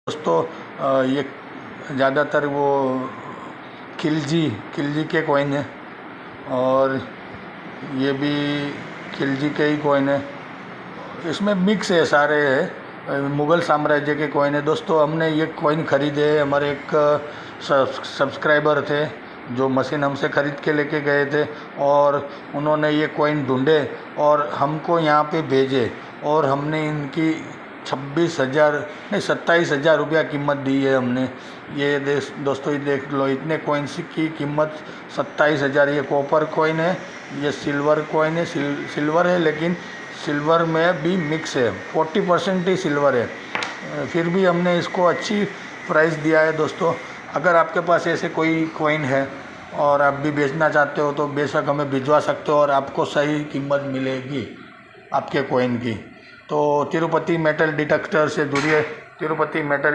दोस्तों ये ज़्यादातर वो खिलजी के कॉइन है और ये भी खिलजी के ही कॉइन है। इसमें मिक्स है, सारे है मुग़ल साम्राज्य के कॉइन है। दोस्तों हमने ये कॉइन ख़रीदे, हमारे एक सब्सक्राइबर थे जो मशीन हमसे ख़रीद के लेके गए थे और उन्होंने ये कॉइन ढूंढे और हमको यहाँ पे भेजे और हमने इनकी 26,000 नहीं 27,000 रुपया कीमत दी है हमने। ये दोस्तों ये देख लो, इतने कॉइन्स की कीमत 27,000। ये कॉपर कॉइन है, ये सिल्वर कॉइन है, सिल्वर है लेकिन सिल्वर में भी मिक्स है, 40% ही सिल्वर है। फिर भी हमने इसको अच्छी प्राइस दिया है। दोस्तों अगर आपके पास ऐसे कोई कॉइन है और आप भी बेचना चाहते हो तो बेशक हमें भिजवा सकते हो और आपको सही कीमत मिलेगी आपके कॉइन की। तो तिरुपति मेटल डिटेक्टर से जुड़िए। तिरुपति मेटल